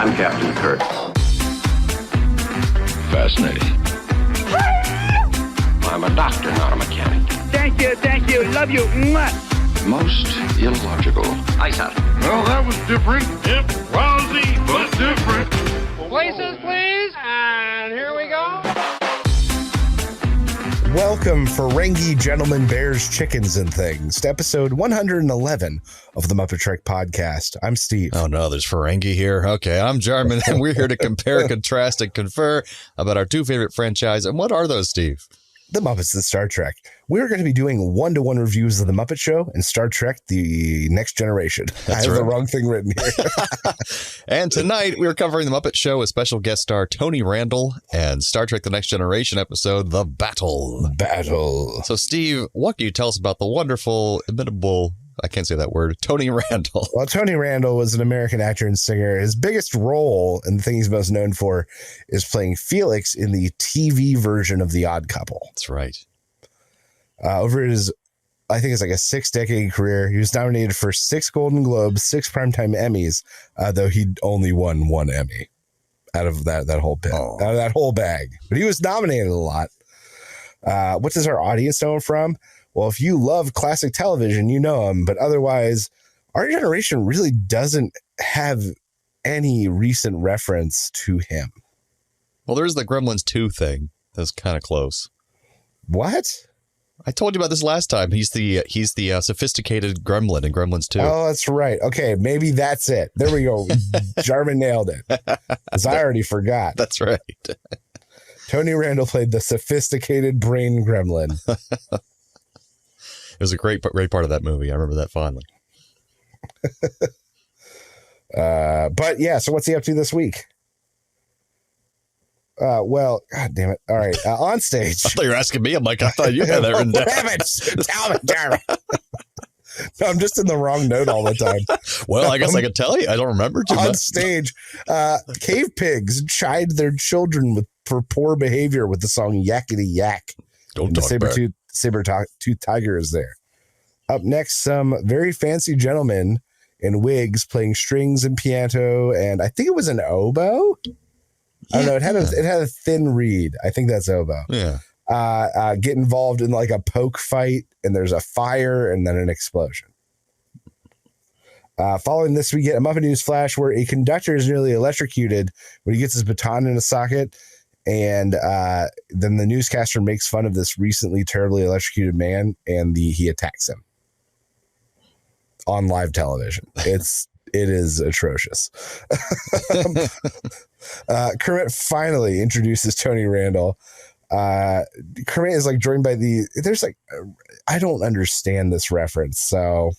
I'm Captain Kirk. Fascinating. I'm a doctor, not a mechanic. Thank you, love you. Mwah. Most illogical. Aye, sir. Well, that was different. Yep, lousy, but different. Places, please, and here we go. Welcome, Ferengi, Gentlemen, Bears, Chickens, and Things, to episode 111 of the MuppeTrek Podcast. I'm Steve. Oh, no, there's Ferengi here. Okay, I'm Jarman, and we're here to compare, contrast, and confer about our two favorite franchise. And what are those, Steve? The Muppets and Star Trek. We're going to be doing one-to-one reviews of the Muppet Show and Star Trek The Next Generation. I have the wrong thing written here. And tonight, we're covering the Muppet Show with special guest star Tony Randall and Star Trek The Next Generation episode, The Battle. So, Steve, what can you tell us about the wonderful, imitable, I can't say that word, Tony Randall? Well, Tony Randall was an American actor and singer. His biggest role, and the thing he's most known for, is playing Felix in the TV version of The Odd Couple. That's right. Over his, I think it's like a 6-decade career, he was nominated for 6 Golden Globes, 6 Primetime Emmys, though he only won 1 Emmy out of that whole pit, out of that whole bag. But he was nominated a lot. What does our audience know him from? Well, if you love classic television, you know him. But otherwise, our generation really doesn't have any recent reference to him. Well, there's the Gremlins 2 thing. That's kind of close. What? I told you about this last time. He's the sophisticated gremlin in Gremlins 2. Oh, that's right. Okay, maybe that's it. There we go. Jarman nailed it. Because I already forgot. That's right. Tony Randall played the sophisticated brain gremlin. It was a great part of that movie. I remember that fondly. But yeah, so what's he up to this week? Well, God damn it. All right. On stage. I thought you were asking me. I'm like, I thought you had that written down. Damn it. Tell me, Jarman. No, I'm just in the wrong note all the time. Well, I guess I could tell you. I don't remember too much. On stage, cave pigs chide their children for poor behavior with the song Yakety Yak. Don't talk back. Saber-tooth tiger is there. Up next, some very fancy gentlemen in wigs playing strings and piano, and I think it was an oboe. I don't know. It had a thin reed. I think that's oboe. Yeah. Get involved in like a poke fight, and there's a fire and then an explosion. Following this, we get a Muppet News flash where a conductor is nearly electrocuted when he gets his baton in a socket. And then the newscaster makes fun of this recently terribly electrocuted man, and he attacks him on live television. It is atrocious. Kermit finally introduces Tony Randall. Kermit is like joined by I don't understand this reference. So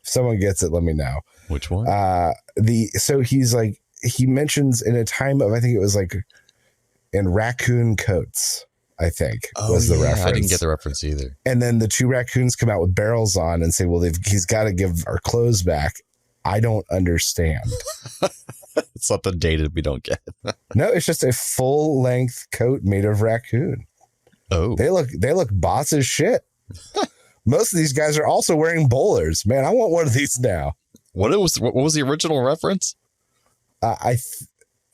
if someone gets it, let me know. Which one? So he's like, he mentions in a time of, I think it was like, in raccoon coats, I think, was the reference. I didn't get the reference either. And then the 2 raccoons come out with barrels on and say, well, he's got to give our clothes back. I don't understand. It's something dated we don't get. No, it's just a full-length coat made of raccoon. Oh. They look boss as shit. Most of these guys are also wearing bowlers. Man, I want one of these now. What was the original reference? I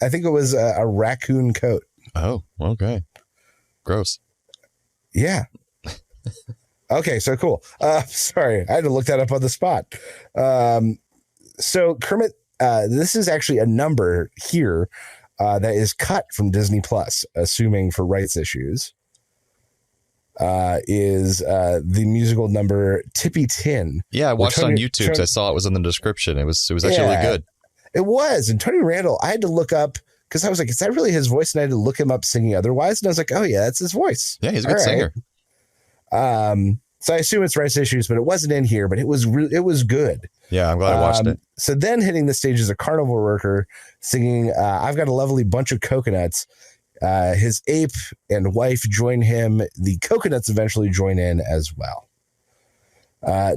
think it was a raccoon coat. Oh, okay. Gross. Yeah. Okay, so cool. Sorry, I had to look that up on the spot. So Kermit, this is actually a number here that is cut from Disney Plus, assuming for rights issues. Is the musical number Tippy Tin. Yeah, I watched it on YouTube because I saw it was in the description. It was actually really good. It was. And Tony Randall, I had to look up because I was like, is that really his voice? And I had to look him up singing otherwise. And I was like, oh, yeah, that's his voice. Yeah, he's a good singer. So I assume it's rights issues, but it wasn't in here, but it was good. Yeah, I'm glad I watched it. So then hitting the stage is a carnival worker singing, I've got a lovely bunch of coconuts. His ape and wife join him. The coconuts eventually join in as well.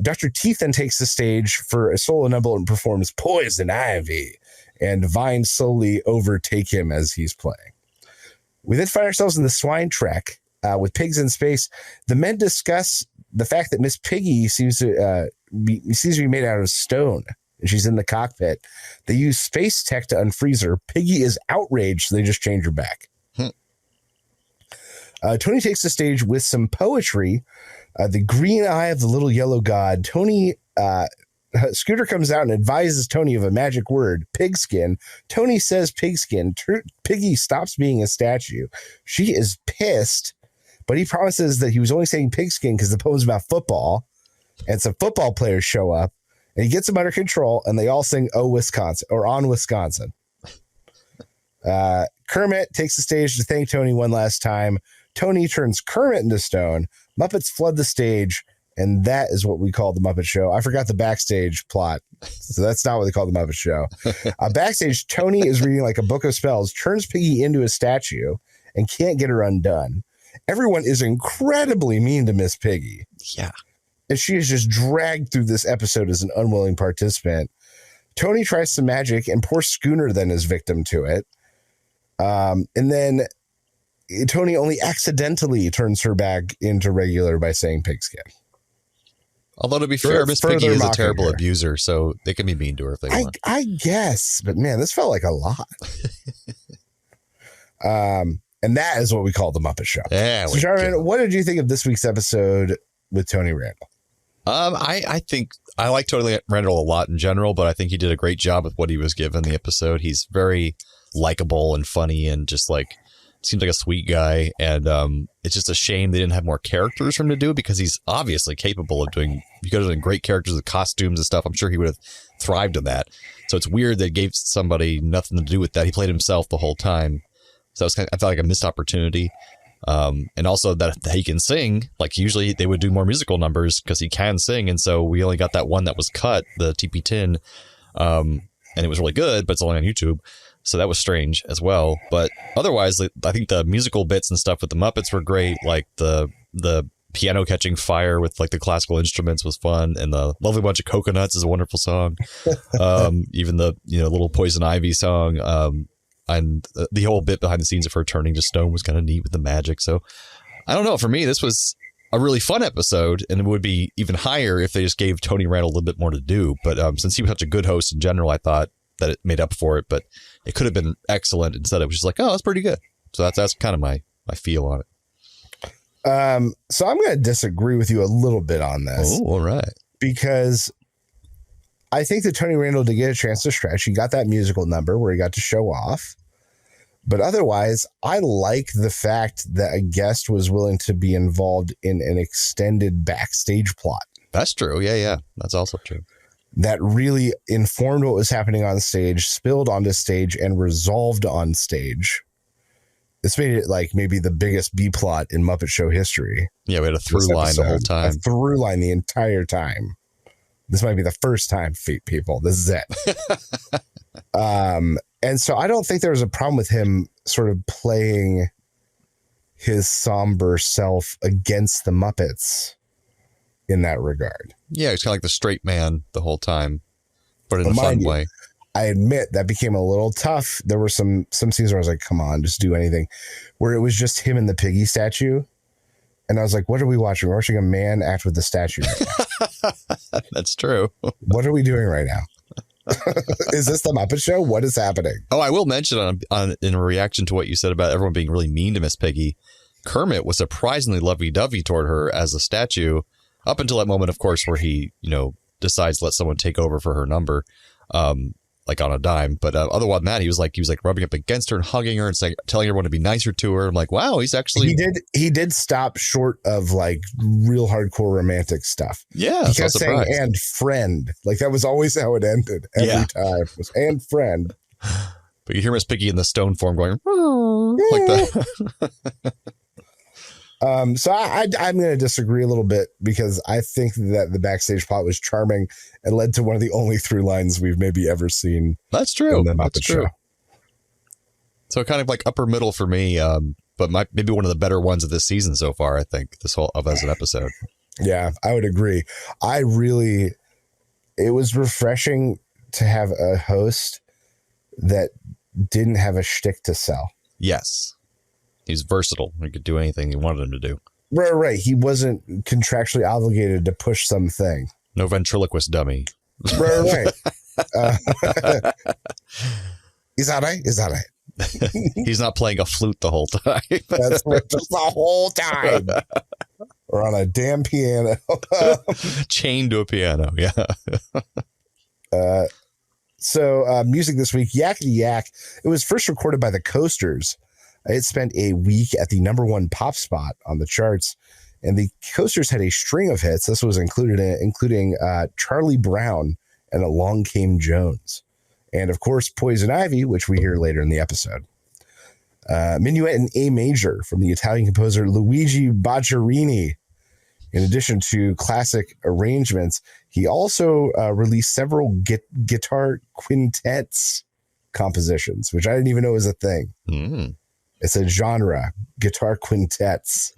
Dr. Teeth then takes the stage for a solo number and performs Poison Ivy, and vines slowly overtake him as he's playing. We then find ourselves in the swine trek with pigs in space. The men discuss the fact that Miss Piggy seems to be made out of stone and she's in the cockpit. They use space tech to unfreeze her. Piggy is outraged, so they just change her back. Tony takes the stage with some poetry. The green eye of the little yellow god. Scooter comes out and advises Tony of a magic word, pigskin. Tony says pigskin. Piggy stops being a statue. She is pissed, but he promises that he was only saying pigskin because the poem's about football, and some football players show up, and he gets them under control, and they all sing "Oh Wisconsin" or "On Wisconsin." Kermit takes the stage to thank Tony one last time. Tony turns Kermit into stone. Muppets flood the stage, and that is what we call the Muppet Show. I forgot the backstage plot, so that's not what they call the Muppet Show. Backstage, Tony is reading like a book of spells, turns Piggy into a statue, and can't get her undone. Everyone is incredibly mean to Miss Piggy. Yeah. And she is just dragged through this episode as an unwilling participant. Tony tries some magic, and poor Schooner then is victim to it. And then Tony only accidentally turns her back into regular by saying pigskin. Although, to be fair, Miss Piggy is a terrible abuser, so they can be mean to her if they want. I guess, but man, this felt like a lot. And that is what we call the Muppet Show. Yeah. So, Jarvin, what did you think of this week's episode with Tony Randall? I think I like Tony Randall a lot in general, but I think he did a great job with what he was given the episode. He's very likable and funny and just like seems like a sweet guy. And it's just a shame they didn't have more characters for him to do, because he's obviously capable of doing, he could have done great characters with costumes and stuff. I'm sure he would have thrived in that. So it's weird they gave somebody nothing to do with that. He played himself the whole time. So it's I felt like a missed opportunity. And also that he can sing. Like usually they would do more musical numbers because he can sing. And so we only got that one that was cut, the TP10. And it was really good, but it's only on YouTube. So that was strange as well. But otherwise, I think the musical bits and stuff with the Muppets were great. Like the piano catching fire with like the classical instruments was fun. And the Lovely Bunch of Coconuts is a wonderful song. Even the, little Poison Ivy song. And the whole bit behind the scenes of her turning to stone was kind of neat with the magic. So I don't know. For me, this was a really fun episode, and it would be even higher if they just gave Tony Randall a little bit more to do. But since he was such a good host in general, I thought that it made up for it. But it could have been excellent. Instead, it was just like, oh, that's pretty good. So that's kind of my feel on it. So I'm going to disagree with you a little bit on this. Oh, all right. Because I think that Tony Randall did get a chance to stretch. He got that musical number where he got to show off. But otherwise, I like the fact that a guest was willing to be involved in an extended backstage plot. That's true. Yeah. That's also true. That really informed what was happening on stage, spilled onto stage, and resolved on stage. This made it like maybe the biggest B plot in Muppet Show history. Yeah, we had a through line the whole time. A through line the entire time. This might be the first time, people. This is it. And so I don't think there was a problem with him sort of playing his somber self against the Muppets in that regard. Yeah, he's kind of like the straight man the whole time, but in a fun way. I admit that became a little tough. There were some scenes where I was like, come on, just do anything. Where it was just him and the Piggy statue. And I was like, what are we watching? We're watching a man act with the statue right now. That's true. What are we doing right now? Is this the Muppet Show? What is happening? Oh, I will mention in reaction to what you said about everyone being really mean to Miss Piggy, Kermit was surprisingly lovey-dovey toward her as a statue up until that moment, of course, where he, decides to let someone take over for her number, like on a dime. But otherwise than that, he was like rubbing up against her and hugging her and saying, telling everyone to be nicer to her. I'm like, wow, he's actually he did stop short of like real hardcore romantic stuff. Yeah, he kept saying "and friend," like that was always how it ended every time. It was "and friend." But you hear Miss Piggy in the stone form going like that. So I'm going to disagree a little bit, because I think that the backstage plot was charming and led to one of the only through lines we've maybe ever seen. That's true. In the Muppet Show. So kind of like upper middle for me, but maybe one of the better ones of this season so far, I think, as an episode. Yeah, I would agree. It was refreshing to have a host that didn't have a shtick to sell. Yes. He's versatile. He could do anything he wanted him to do. Right. He wasn't contractually obligated to push something. No ventriloquist dummy. Right. Is that right? Is that right? He's not playing a flute the whole time. That's right, just the whole time. Or on a damn piano. Chained to a piano, yeah. So music this week, Yakety Yak. It was first recorded by the Coasters. It spent a week at the #1 pop spot on the charts. And the Coasters had a string of hits. This was included in it, including Charlie Brown and Along Came Jones. And, of course, Poison Ivy, which we hear later in the episode. Minuet in A major from the Italian composer Luigi Boccherini. In addition to classic arrangements, he also released several guitar quintets compositions, which I didn't even know was a thing. Mm. It's a genre, guitar quintets.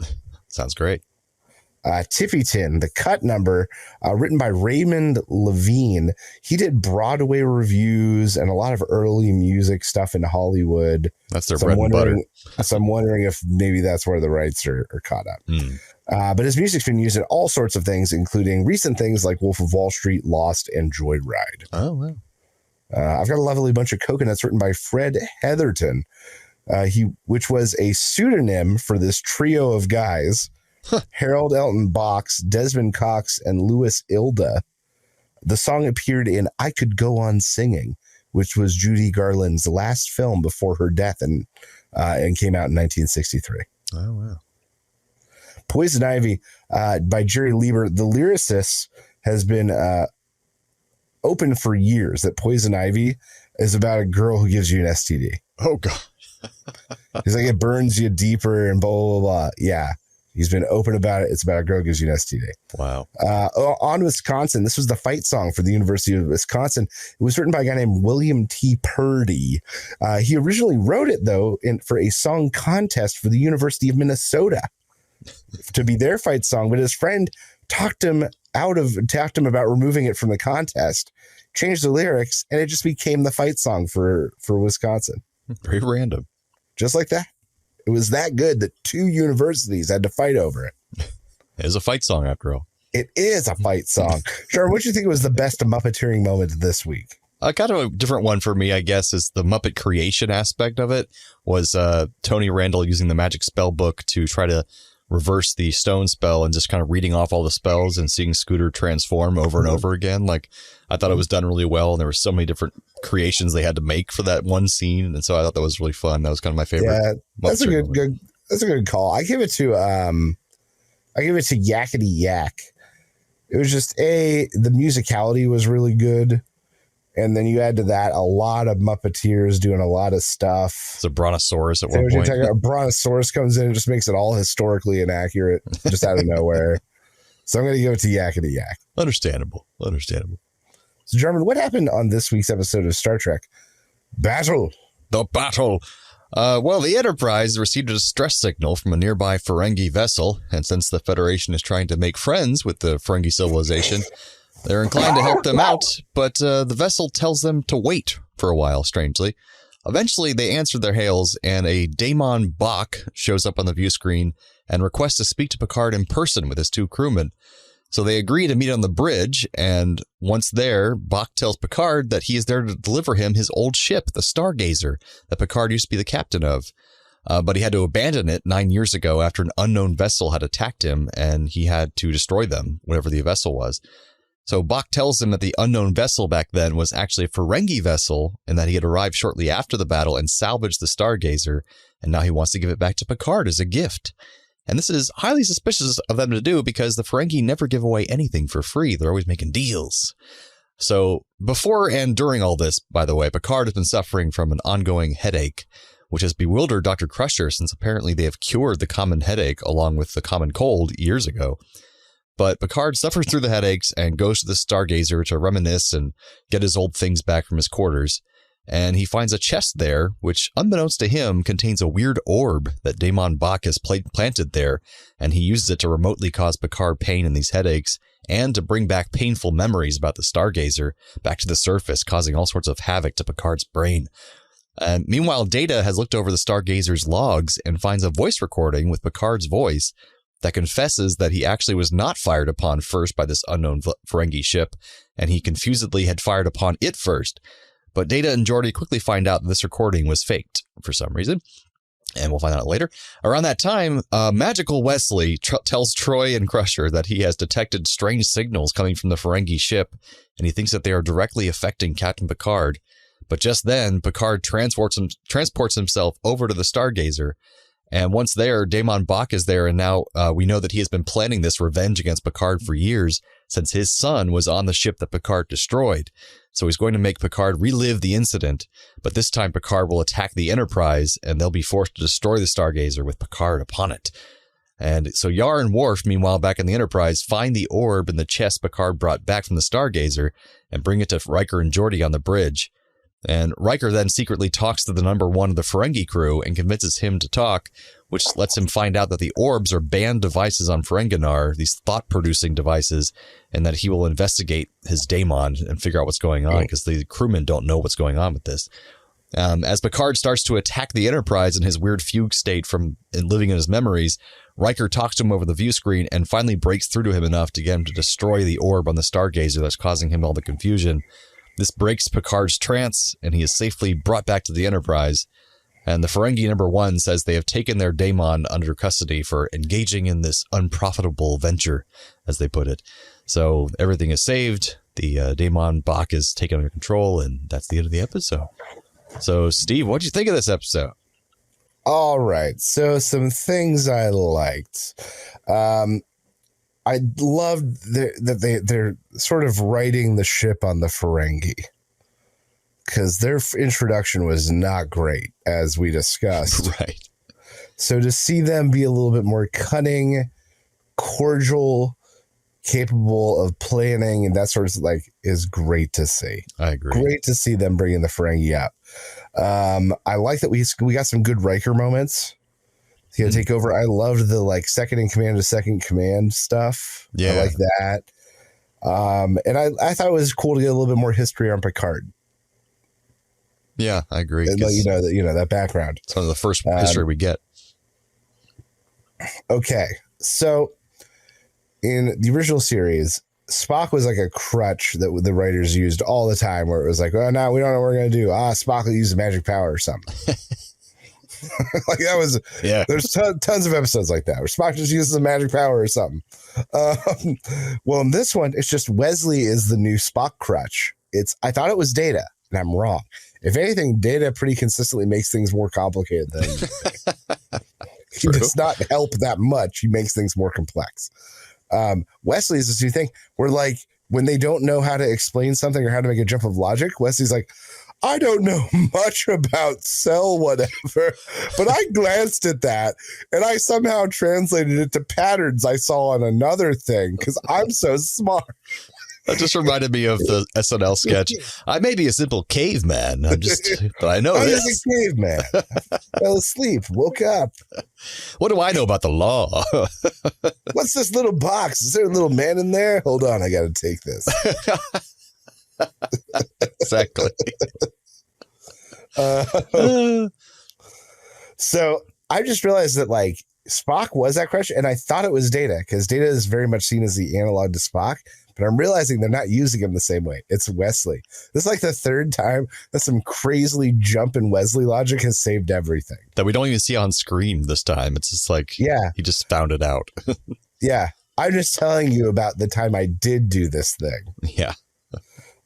Sounds great. Tiffy Tin, the cut number, written by Raymond Levine. He did Broadway reviews and a lot of early music stuff in Hollywood. That's their bread and butter. So I'm wondering if maybe that's where the rights are caught up. Mm. But his music's been used in all sorts of things, including recent things like Wolf of Wall Street, Lost, and Joyride. Oh, wow. I've got a lovely bunch of coconuts written by Fred Heatherton, which was a pseudonym for this trio of guys. Harold Elton Box, Desmond Cox, and Louis Ilda. The song appeared in I Could Go On Singing, which was Judy Garland's last film before her death and came out in 1963. Oh, wow. Poison Ivy by Jerry Lieber. The lyricist has been open for years that Poison Ivy is about a girl who gives you an STD. Oh, God. He's like, it burns you deeper and blah, blah, blah. Yeah. He's been open about it. It's about a girl who gives you an STD. Wow. On Wisconsin, this was the fight song for the University of Wisconsin. It was written by a guy named William T. Purdy. He originally wrote it, though, for a song contest for the University of Minnesota to be their fight song. But his friend talked him about removing it from the contest, changed the lyrics, and it just became the fight song for Wisconsin. Very random. Just like that. It was that good that two universities had to fight over it. It is a fight song, after all. It is a fight song. Sharon, what do you think was the best Muppeteering moment this week? Kind of a different one for me, I guess, is the Muppet creation aspect of it. Was Tony Randall using the magic spell book to try to reverse the stone spell and just kind of reading off all the spells and seeing Scooter transform over and over again. Like, I thought it was done really well, and there were so many different creations they had to make for that one scene, and so I thought that was really fun. That was kind of my favorite. Yeah, that's a good call. I give it to Yakety Yak. It was just the musicality was really good. And then you add to that a lot of Muppeteers doing a lot of stuff. It's a Brontosaurus at one point. A Brontosaurus comes in and just makes it all historically inaccurate, just out of nowhere. So I'm going to give it to Yakety Yak. Understandable. So, German, what happened on this week's episode of Star Trek? Battle. The battle. Well, the Enterprise received a distress signal from a nearby Ferengi vessel, and since the Federation is trying to make friends with the Ferengi civilization, they're inclined to help them out, but the vessel tells them to wait for a while, strangely. Eventually, they answer their hails, and a Damon Bach shows up on the view screen and requests to speak to Picard in person with his two crewmen. So they agree to meet on the bridge, and once there, Bach tells Picard that he is there to deliver him his old ship, the Stargazer, that Picard used to be the captain of. But he had to abandon it 9 years ago after an unknown vessel had attacked him, and he had to destroy them, whatever the vessel was. So Bach tells him that the unknown vessel back then was actually a Ferengi vessel, and that he had arrived shortly after the battle and salvaged the Stargazer, and now he wants to give it back to Picard as a gift. And this is highly suspicious of them to do because the Ferengi never give away anything for free. They're always making deals. So before and during all this, by the way, Picard has been suffering from an ongoing headache, which has bewildered Dr. Crusher since apparently they have cured the common headache along with the common cold years ago. But Picard suffers through the headaches and goes to the Stargazer to reminisce and get his old things back from his quarters. And he finds a chest there, which, unbeknownst to him, contains a weird orb that Damon Bach has planted there, and he uses it to remotely cause Picard pain in these headaches and to bring back painful memories about the Stargazer back to the surface, causing all sorts of havoc to Picard's brain. Meanwhile, Data has looked over the Stargazer's logs and finds a voice recording with Picard's voice, that confesses that he actually was not fired upon first by this unknown Ferengi ship, and he confusedly had fired upon it first. But Data and Geordi quickly find out that this recording was faked for some reason, and we'll find out later. Around that time, magical Wesley tells Troy and Crusher that he has detected strange signals coming from the Ferengi ship, and he thinks that they are directly affecting Captain Picard. But just then, Picard transports himself over to the Stargazer. And once there, Damon Bach is there, and now we know that he has been planning this revenge against Picard for years, since his son was on the ship that Picard destroyed. So he's going to make Picard relive the incident, but this time Picard will attack the Enterprise, and they'll be forced to destroy the Stargazer with Picard upon it. And so Yar and Worf, meanwhile, back in the Enterprise, find the orb in the chest Picard brought back from the Stargazer and bring it to Riker and Geordi on the bridge. And Riker then secretly talks to the number one of the Ferengi crew and convinces him to talk, which lets him find out that the orbs are banned devices on Ferenginar, these thought-producing devices, and that he will investigate his daemon and figure out what's going on, because the crewmen don't know what's going on with this. As Picard starts to attack the Enterprise in his weird fugue state from living in his memories, Riker talks to him over the view screen and finally breaks through to him enough to get him to destroy the orb on the Stargazer that's causing him all the confusion. This breaks Picard's trance, and he is safely brought back to the Enterprise. And the Ferengi number one says they have taken their daemon under custody for engaging in this unprofitable venture, as they put it. So everything is saved. The daemon Bach is taken under control, and that's the end of the episode. So, Steve, what did you think of this episode? All right. So some things I liked. I loved that they're sort of writing the ship on the Ferengi, because their introduction was not great, as we discussed. Right. So to see them be a little bit more cunning, cordial, capable of planning, and that sort of is great to see. I agree. Great to see them bringing the Ferengi up. I like that we got some good Riker moments. He's gonna take over. I loved the second in command to second command stuff. Yeah, I like that. And I thought it was cool to get a little bit more history on Picard. Yeah, I agree. And, that background. It's one of the first history we get. Okay, so in the original series, Spock was like a crutch that the writers used all the time, where it was like, oh, no, we don't know what we're gonna do. Spock will use a magic power or something. That was, yeah. There's tons of episodes like that where Spock just uses a magic power or something. Well, in this one, it's just Wesley is the new Spock crutch. I thought it was Data, and I'm wrong. If anything, Data pretty consistently makes things more complicated than he does not help that much. He makes things more complex. Wesley is this new thing where when they don't know how to explain something or how to make a jump of logic, Wesley's like, I don't know much about cell whatever, but I glanced at that and I somehow translated it to patterns I saw on another thing because I'm so smart. That just reminded me of the SNL sketch. I may be a simple caveman, but I know I'm this. just a caveman. Fell asleep, woke up. What do I know about the law? What's this little box? Is there a little man in there? Hold on, I got to take this. Exactly. So I just realized that Spock was that crutch, and I thought it was Data because Data is very much seen as the analog to Spock. But I'm realizing they're not using him the same way. It's Wesley. This is the third time that some crazily jump in Wesley logic has saved everything. That we don't even see on screen this time. It's just he just found it out. Yeah. I'm just telling you about the time I did do this thing. Yeah.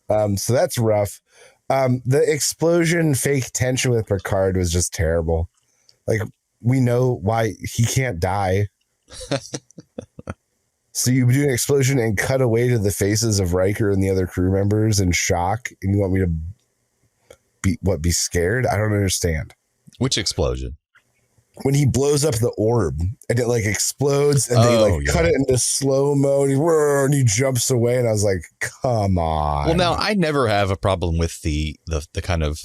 So that's rough. The explosion fake tension with Picard was just terrible. We know why he can't die. So you do an explosion and cut away to the faces of Riker and the other crew members in shock, and you want me to be scared? I don't understand. Which explosion? When he blows up the orb and it explodes and they cut it into slow-mo and he jumps away, and I was like, come on. Well, now I never have a problem with the kind of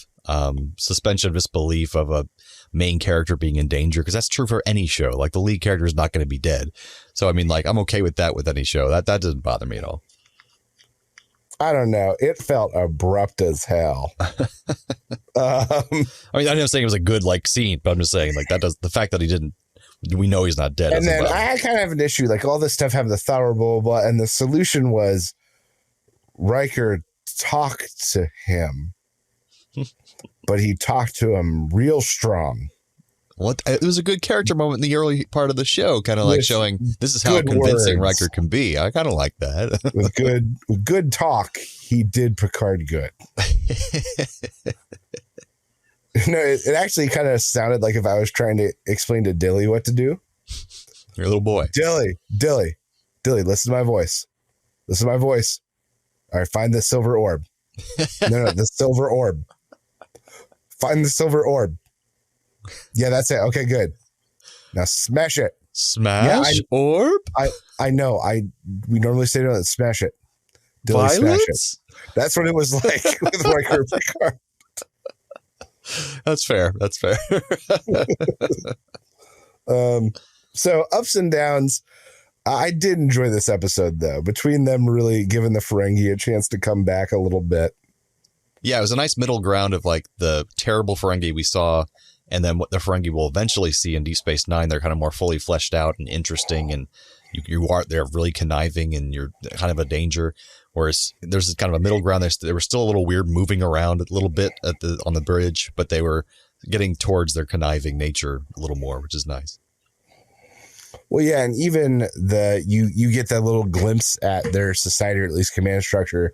suspension of disbelief of a main character being in danger, because that's true for any show. The lead character is not going to be dead. So I mean, I'm okay with that with any show. That doesn't bother me at all. I don't know. It felt abrupt as hell. I mean, I'm not saying it was a good scene, but I'm just saying the fact that he didn't We know he's not dead. And then I kind of have an issue, like all this stuff happened to Thor, blah, blah, blah. And the solution was Riker talked to him, but he talked to him real strong. It was a good character moment in the early part of the show, kind of like showing this is how convincing Riker can be. I kind of like that. with good talk, he did Picard good. It actually kind of sounded like if I was trying to explain to Dilly what to do. Your little boy. Dilly, listen to my voice. Listen to my voice. All right, find the silver orb. No, the silver orb. Find the silver orb. Yeah, that's it. Okay, good. Now smash it. Smash orb? I know. We normally say no, smash it. Dilly, smash it. That's what it was like with Riker Picard. That's fair. So ups and downs. I did enjoy this episode, though. Between them really giving the Ferengi a chance to come back a little bit. Yeah, it was a nice middle ground of like the terrible Ferengi we saw and then what the Ferengi will eventually see in Deep Space Nine. They're kind of more fully fleshed out and interesting, and they're really conniving and you're kind of a danger. Whereas there's kind of a middle ground. They were still a little weird moving around a little bit on the bridge, but they were getting towards their conniving nature a little more, which is nice. Well, yeah, and even you get that little glimpse at their society, or at least command structure,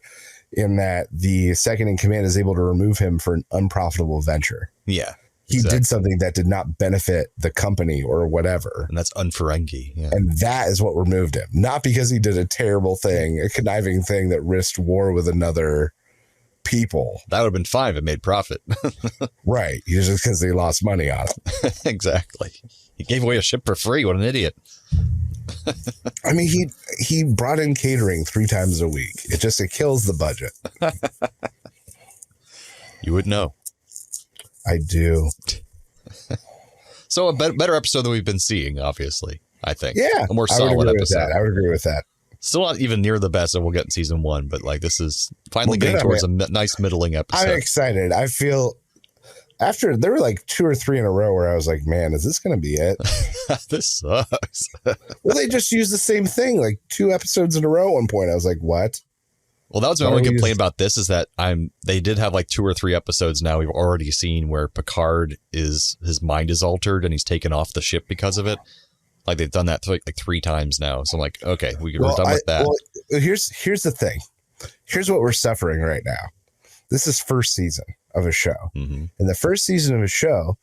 in that the second in command is able to remove him for an unprofitable venture. Yeah. He did something that did not benefit the company or whatever. And that's un-Ferengi. Yeah. And that is what removed him. Not because he did a terrible thing, a conniving thing that risked war with another people. That would have been fine if it made profit. Right. Just because they lost money on it. Exactly. He gave away a ship for free. What an idiot. I mean, he brought in catering 3 times a week. It kills the budget. You would know. I do. So a better episode than we've been seeing, obviously, I think. Yeah. A more solid episode. I would agree with that. Still not even near the best that we'll get in season 1, but like this is finally getting towards a nice middling episode. I'm excited. I feel after there were like 2 or 3 in a row where I was like, man, is this going to be it? This sucks. Well, they just used the same thing like 2 episodes in a row at one point. I was like, what? Well, that was my only complaint about this is that they did have like 2 or 3 episodes now we've already seen where Picard his mind is altered and he's taken off the ship because of it. Like they've done that like 3 times now. So I'm like, okay, we're done with that. Well, here's the thing. Here's what we're suffering right now. This is first season of a show. Mm-hmm. In the first season of a show,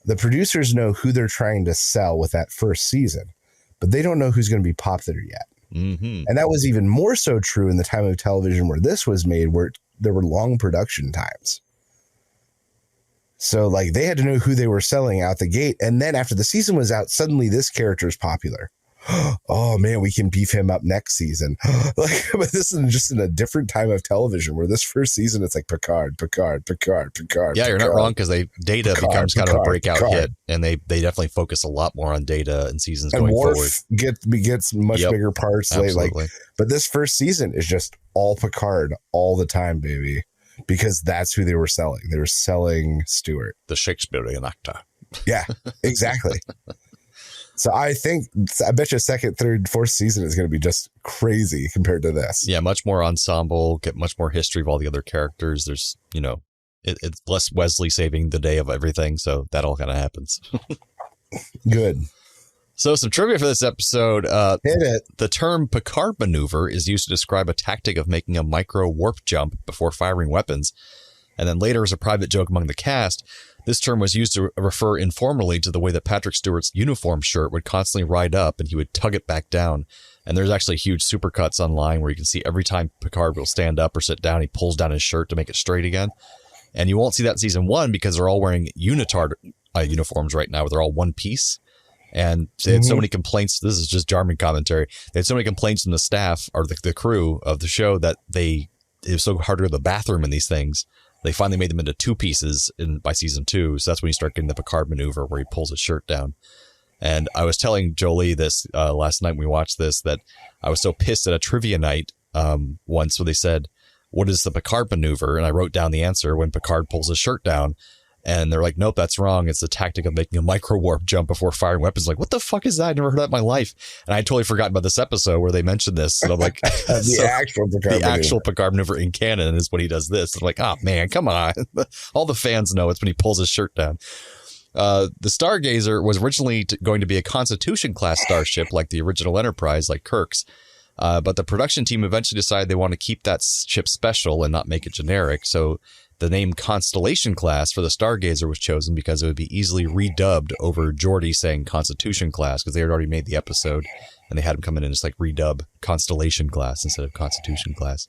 the producers know who they're trying to sell with that first season, but they don't know who's going to be popular yet. Mm-hmm. And that was even more so true in the time of television where this was made, where there were long production times. So like they had to know who they were selling out the gate. And then after the season was out, suddenly this character is popular. Oh man, we can beef him up next season. Like, but this is just in a different time of television where this first season, it's like Picard. Yeah, you're not wrong because Data becomes kind of a breakout hit, and they definitely focus a lot more on Data in seasons and going forward. Gets much bigger parts. Absolutely. But this first season is just all Picard all the time, baby, because that's who they were selling. They were selling Stewart, the Shakespearean actor. Yeah, exactly. So I bet you 2nd, 3rd, 4th season is going to be just crazy compared to this. Yeah, much more ensemble, get much more history of all the other characters. There's, it's less Wesley saving the day of everything. So that all kind of happens. Good. So some trivia for this episode. Hit it. The term Picard maneuver is used to describe a tactic of making a micro warp jump before firing weapons. And then later as a private joke among the cast, this term was used to refer informally to the way that Patrick Stewart's uniform shirt would constantly ride up and he would tug it back down. And there's actually huge supercuts online where you can see every time Picard will stand up or sit down, he pulls down his shirt to make it straight again. And you won't see that in season 1 because they're all wearing unitard uniforms right now where they're all one piece. And they had so many complaints. This is just Jarman commentary. They had so many complaints from the staff or the crew of the show that it was so hard to go to the bathroom in these things. They finally made them into 2 pieces by season 2. So that's when you start getting the Picard maneuver where he pulls his shirt down. And I was telling Jolie this last night when we watched this, that I was so pissed at a trivia night once where they said, what is the Picard maneuver? And I wrote down the answer when Picard pulls his shirt down. And they're like, nope, that's wrong. It's the tactic of making a micro warp jump before firing weapons. Like, what the fuck is that? I never heard that in my life. And I totally forgot about this episode where they mentioned this. And I'm like, the actual Picard maneuver in canon is when he does this. I'm like, oh man, come on. All the fans know it's when he pulls his shirt down. The Stargazer was originally going to be a Constitution class starship like the original Enterprise, like Kirk's. But the production team eventually decided they want to keep that ship special and not make it generic. So the name Constellation class for the Stargazer was chosen because it would be easily redubbed over Geordi saying Constitution class, because they had already made the episode and they had him come in and just like redub Constellation class instead of Constitution class.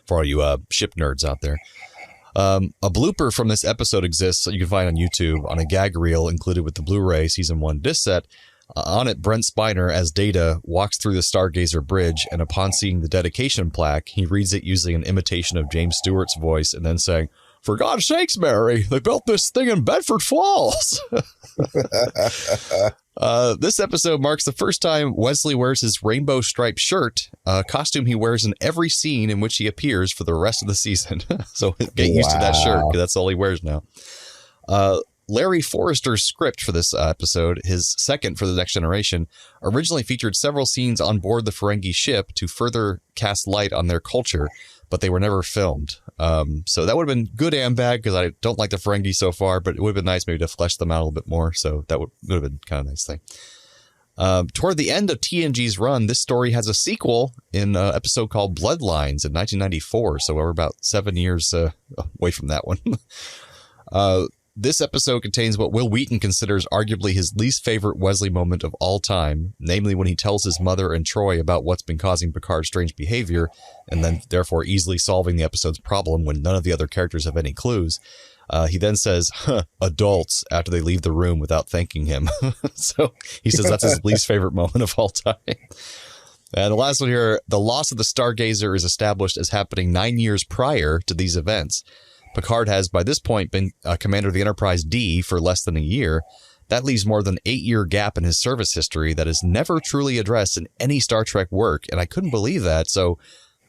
For all you ship nerds out there. A blooper from this episode exists that you can find on YouTube on a gag reel included with the Blu-ray Season 1 disc set. On it, Brent Spiner, as Data, walks through the Stargazer bridge, and upon seeing the dedication plaque, he reads it using an imitation of James Stewart's voice and then saying, "For God's sakes, Mary, they built this thing in Bedford Falls." This episode marks the first time Wesley wears his rainbow striped shirt, a costume he wears in every scene in which he appears for the rest of the season. So get used to that shirt, because that's all he wears now. Larry Forrester's script for this episode, his second for The Next Generation, originally featured several scenes on board the Ferengi ship to further cast light on their culture, but they were never filmed. So that would have been good and bad, because I don't like the Ferengi so far, but it would have been nice maybe to flesh them out a little bit more. So that would have been kind of a nice thing. Toward the end of TNG's run, this story has a sequel in an episode called Bloodlines in 1994. So we're about 7 years away from that one. This episode contains what Will Wheaton considers arguably his least favorite Wesley moment of all time, namely when he tells his mother and Troy about what's been causing Picard's strange behavior, and then therefore easily solving the episode's problem when none of the other characters have any clues. He then says, adults, after they leave the room without thanking him. So he says that's his least favorite moment of all time. And the last one here, the loss of the Stargazer is established as happening 9 years prior to these events. Picard has, by this point, been commander of the Enterprise D for less than a year. That leaves more than an 8-year gap in his service history that is never truly addressed in any Star Trek work, and I couldn't believe that. So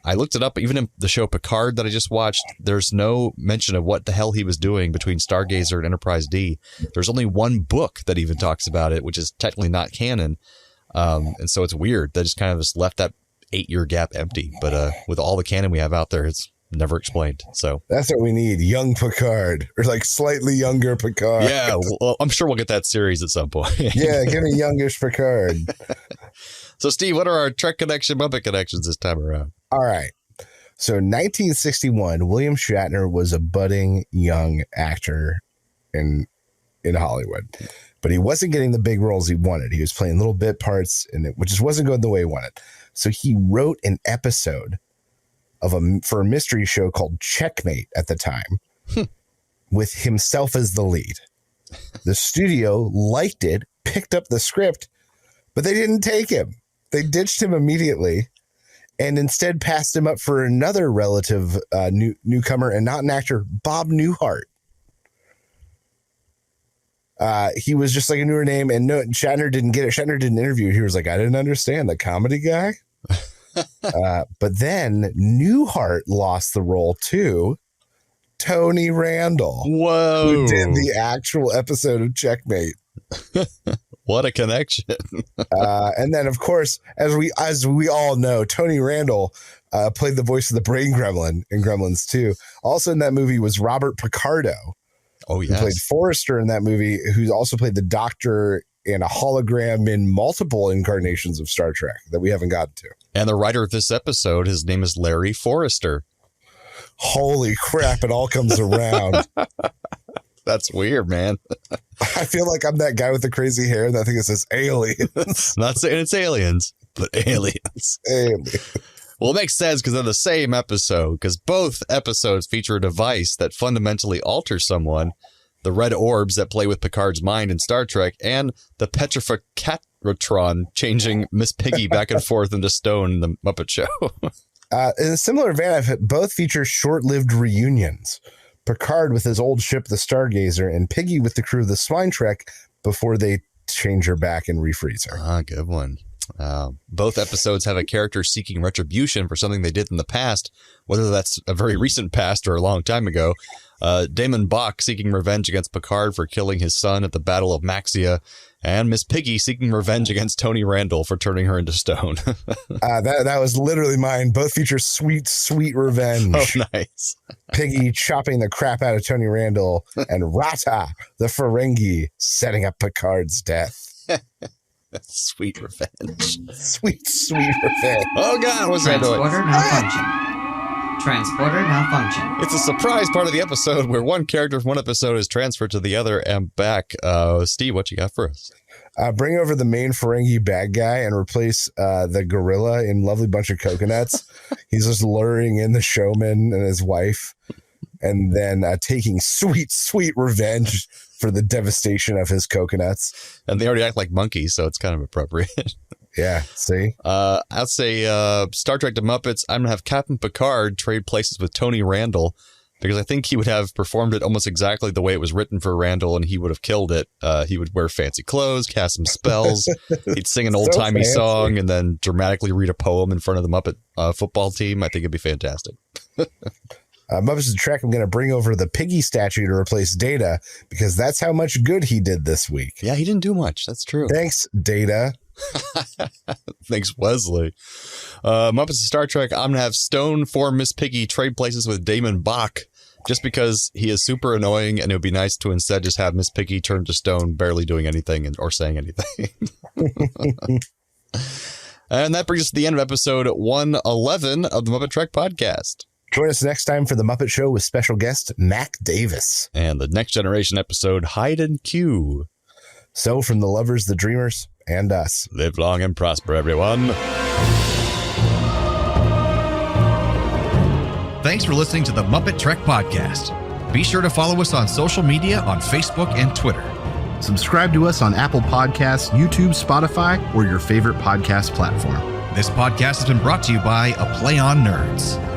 I looked it up. Even in the show Picard that I just watched, there's no mention of what the hell he was doing between Stargazer and Enterprise D. There's only one book that even talks about it, which is technically not canon. And so it's weird. They just kind of just left that 8-year gap empty. But with all the canon we have out there, it's never explained. So that's what we need. Young Picard, or like slightly younger Picard. Yeah. Well, I'm sure we'll get that series at some point. Yeah. Give me youngish Picard. So Steve, what are our Trek Connection, Muppet connections this time around? All right. So 1961, William Shatner was a budding young actor in Hollywood, but he wasn't getting the big roles he wanted. He was playing little bit parts, and which just wasn't going the way he wanted. So he wrote an episode for a mystery show called Checkmate at the time, with himself as the lead. The studio liked it, picked up the script, but they didn't take him. They ditched him immediately, and instead passed him up for another relative newcomer and not an actor, Bob Newhart. He was just like a newer name, and Shatner didn't get it. Shatner didn't interview. He was like, I didn't understand, the comedy guy. But then Newhart lost the role to Tony Randall. Whoa. Who did the actual episode of Checkmate. What a connection. And then, of course, as we all know, Tony Randall played the voice of the Brain Gremlin in Gremlins 2. Also in that movie was Robert Picardo. Oh, yes. Who played Forrester in that movie, who also played the Doctor in a hologram in multiple incarnations of Star Trek that we haven't gotten to. And the writer of this episode, his name is Larry Forrester. Holy crap, it all comes around. That's weird, man. I feel like I'm that guy with the crazy hair and I think it says aliens. Not saying it's aliens, but aliens. Aliens. Well, it makes sense because they're the same episode, because both episodes feature a device that fundamentally alters someone. The red orbs that play with Picard's mind in Star Trek, and the Petrificatron changing Miss Piggy back and forth into stone in the Muppet Show. In a similar vein, both feature short-lived reunions. Picard with his old ship, the Stargazer, and Piggy with the crew of the Swine Trek before they change her back and refreeze her. Ah, good one. Both episodes have a character seeking retribution for something they did in the past, whether that's a very recent past or a long time ago. Damon Bach seeking revenge against Picard for killing his son at the Battle of Maxia, and Miss Piggy seeking revenge against Tony Randall for turning her into stone. That was literally mine. Both feature sweet, sweet revenge. Oh, nice. Piggy chopping the crap out of Tony Randall, and Rata, the Ferengi, setting up Picard's death. Sweet revenge. Sweet, sweet revenge. Oh, God, what's that doing? Transporter malfunction. Transporter malfunction. It's a surprise part of the episode where one character from one episode is transferred to the other and back. Steve, what you got for us? Bring over the main Ferengi bad guy and replace the gorilla in Lovely Bunch of Coconuts. He's just luring in the showman and his wife, and then taking sweet, sweet revenge for the devastation of his coconuts. And they already act like monkeys, so it's kind of appropriate. Yeah, see? I'd say Star Trek to Muppets, I'm going to have Captain Picard trade places with Tony Randall, because I think he would have performed it almost exactly the way it was written for Randall, and he would have killed it. He would wear fancy clothes, cast some spells, he'd sing an old-timey song, and then dramatically read a poem in front of the Muppet football team. I think it'd be fantastic. Muppets to Trek, I'm going to bring over the Piggy statue to replace Data, because that's how much good he did this week. Yeah, he didn't do much. That's true. Thanks, Data. Thanks, Wesley. Muppets to Star Trek, I'm going to have Stone for Miss Piggy trade places with Damon Bach, just because he is super annoying, and it would be nice to instead just have Miss Piggy turn to stone, barely doing anything or saying anything. And that brings us to the end of episode 111 of the MuppeTrek Podcast. Join us next time for the Muppet Show with special guest Mac Davis. And the Next Generation episode, Hide and Q. So from the lovers, the dreamers, and us. Live long and prosper, everyone. Thanks for listening to the MuppeTrek Podcast. Be sure to follow us on social media on Facebook and Twitter. Subscribe to us on Apple Podcasts, YouTube, Spotify, or your favorite podcast platform. This podcast has been brought to you by A Play on Nerds.